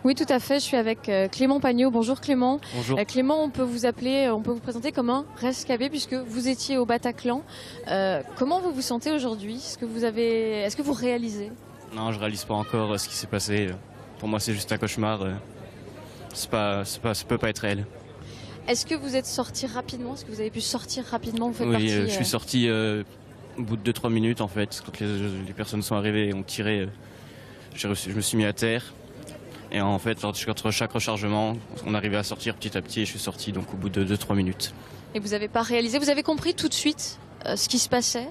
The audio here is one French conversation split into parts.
Oui, tout à fait. Je suis avec Clément Pagnot. Bonjour Clément. Bonjour. Clément, on peut vous appeler, on peut vous présenter comme un rescapé puisque vous étiez au Bataclan. Comment vous vous sentez aujourd'hui? Est-ce que vous réalisez? Non, je réalise pas encore ce qui s'est passé. Pour moi, c'est juste un cauchemar. Ça peut pas être réel. Est-ce que vous êtes sorti rapidement? Est-ce que vous avez pu sortir rapidement? Vous faites Oui, partie, je suis sorti au bout de 2-3 minutes en fait. Quand les personnes sont arrivées et ont tiré, je me suis mis à terre. Et en fait, entre chaque rechargement, on arrivait à sortir petit à petit et je suis sorti donc au bout de 2-3 minutes. Et vous n'avez pas réalisé? Vous avez compris tout de suite ce qui se passait?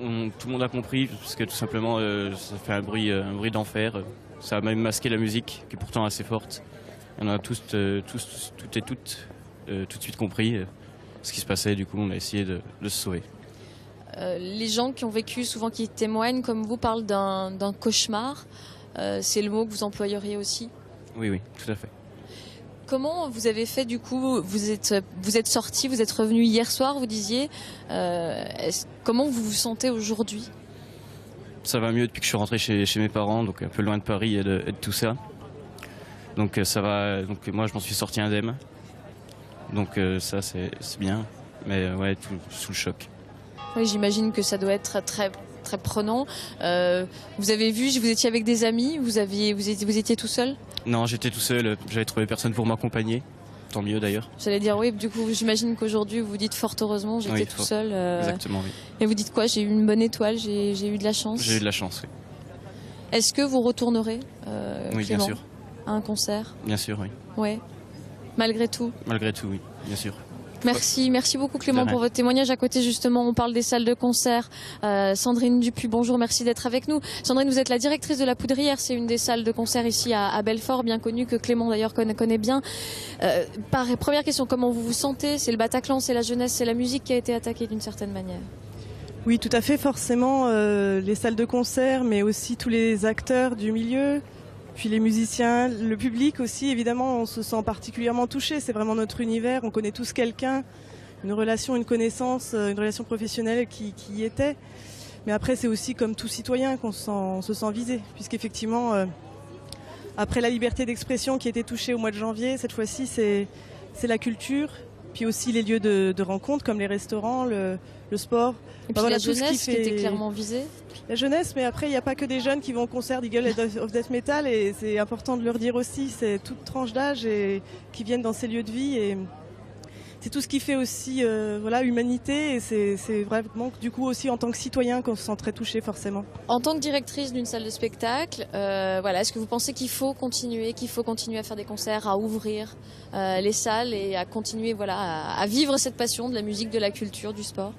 Tout le monde a compris parce que tout simplement ça fait un bruit d'enfer. Ça a même masqué la musique qui est pourtant assez forte. On a toutes et toutes tout de suite compris ce qui se passait. Du coup, on a essayé de se sauver. Les gens qui ont vécu, souvent qui témoignent comme vous, parlent d'un cauchemar. C'est le mot que vous employeriez aussi? Oui, tout à fait. Comment vous avez fait du coup? Vous êtes sorti, vous êtes revenu hier soir, vous disiez. Comment vous vous sentez aujourd'hui? Ça va mieux depuis que je suis rentré chez mes parents, donc un peu loin de Paris et de tout ça. Donc ça va. Donc moi je m'en suis sorti indemne. Donc ça c'est bien, mais ouais, sous le choc. Oui, j'imagine que ça doit être très très prenant. Vous avez vu, vous étiez avec des amis, vous étiez tout seul? Non, j'étais tout seul. J'avais trouvé personne pour m'accompagner. Tant mieux d'ailleurs. J'allais dire oui. Du coup, j'imagine qu'aujourd'hui vous dites fort heureusement, j'étais tout seul. Exactement, oui. Et vous dites quoi? J'ai eu une bonne étoile, j'ai eu de la chance. J'ai eu de la chance, oui. Est-ce que vous retournerez, oui, Clément, bien sûr. à un concert? Bien sûr, oui. Ouais. Malgré tout. Malgré tout, oui, bien sûr. Merci beaucoup Clément pour votre témoignage. À côté justement, on parle des salles de concert. Sandrine Dupuis, bonjour, merci d'être avec nous. Sandrine, vous êtes la directrice de la Poudrière, c'est une des salles de concert ici à Belfort, bien connue, que Clément d'ailleurs connaît bien. Première question, comment vous vous sentez? C'est le Bataclan, c'est la jeunesse, c'est la musique qui a été attaquée d'une certaine manière. Oui, tout à fait, forcément, les salles de concert, mais aussi tous les acteurs du milieu, puis les musiciens, le public aussi, évidemment, on se sent particulièrement touché. C'est vraiment notre univers, on connaît tous quelqu'un, une relation, une connaissance, une relation professionnelle qui y était. Mais après, c'est aussi comme tout citoyen qu'on se sent visé, puisqu'effectivement, après la liberté d'expression qui a été touchée au mois de janvier, cette fois-ci, c'est la culture, puis aussi les lieux de rencontre, comme les restaurants, le sport. Et puis la jeunesse qui était clairement visée. La jeunesse, mais après, il n'y a pas que des jeunes qui vont au concert d'Eagle of Death Metal, et c'est important de leur dire aussi, c'est toute tranche d'âge et qui viennent dans ces lieux de vie, et c'est tout ce qui fait aussi humanité, et c'est vraiment du coup aussi en tant que citoyen qu'on se sent très touché forcément. En tant que directrice d'une salle de spectacle, est-ce que vous pensez qu'il faut continuer à faire des concerts, à ouvrir les salles et à continuer à vivre cette passion de la musique, de la culture, du sport?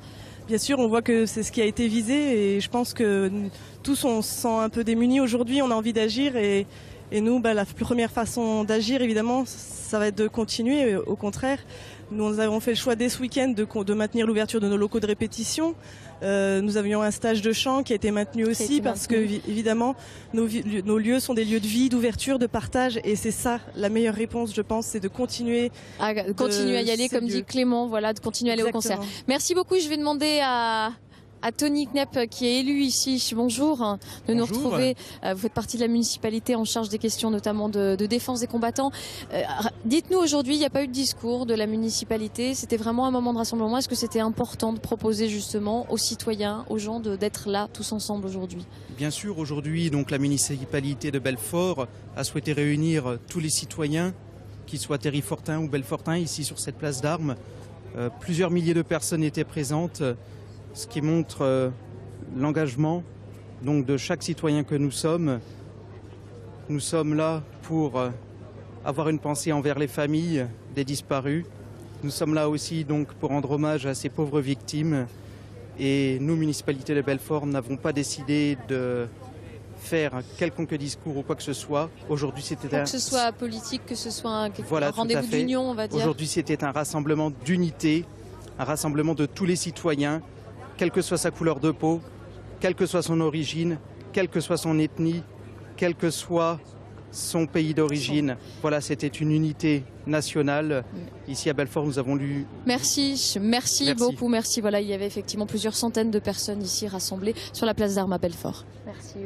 Bien sûr, on voit que c'est ce qui a été visé, et je pense que tous on se sent un peu démunis aujourd'hui, on a envie d'agir, et nous, la première façon d'agir, évidemment, ça va être de continuer. Au contraire, nous avons fait le choix dès ce week-end de maintenir l'ouverture de nos locaux de répétition. Nous avions un stage de chant qui a été maintenu aussi, parce que évidemment nos lieux sont des lieux de vie, d'ouverture, de partage, et c'est ça la meilleure réponse, je pense, c'est de continuer à y aller, comme dit Clément, de continuer à aller au concert. Merci beaucoup. Je vais demander à Tony Knepp, qui est élu ici. Bonjour, de nous retrouver. Vous faites partie de la municipalité en charge des questions notamment de défense des combattants. Dites-nous, aujourd'hui, il n'y a pas eu de discours de la municipalité. C'était vraiment un moment de rassemblement. Est-ce que c'était important de proposer justement aux citoyens, aux gens d'être là tous ensemble aujourd'hui? Bien sûr, aujourd'hui, donc la municipalité de Belfort a souhaité réunir tous les citoyens, qu'ils soient terrifortains ou belfortains, ici sur cette place d'Armes. Plusieurs milliers de personnes étaient présentes, ce qui montre l'engagement donc de chaque citoyen que nous sommes. Nous sommes là pour avoir une pensée envers les familles des disparus. Nous sommes là aussi donc pour rendre hommage à ces pauvres victimes. Et nous, municipalité de Belfort, n'avons pas décidé de faire un quelconque discours ou quoi que ce soit. Aujourd'hui, c'était que ce soit politique, que ce soit un rendez-vous d'union, on va dire. Aujourd'hui, c'était un rassemblement d'unité, un rassemblement de tous les citoyens, quelle que soit sa couleur de peau, quelle que soit son origine, quelle que soit son ethnie, quel que soit son pays d'origine. Voilà, c'était une unité nationale. Ici à Belfort, nous avons lu... Merci beaucoup. Merci. Voilà, il y avait effectivement plusieurs centaines de personnes ici rassemblées sur la place d'Armes à Belfort. Merci.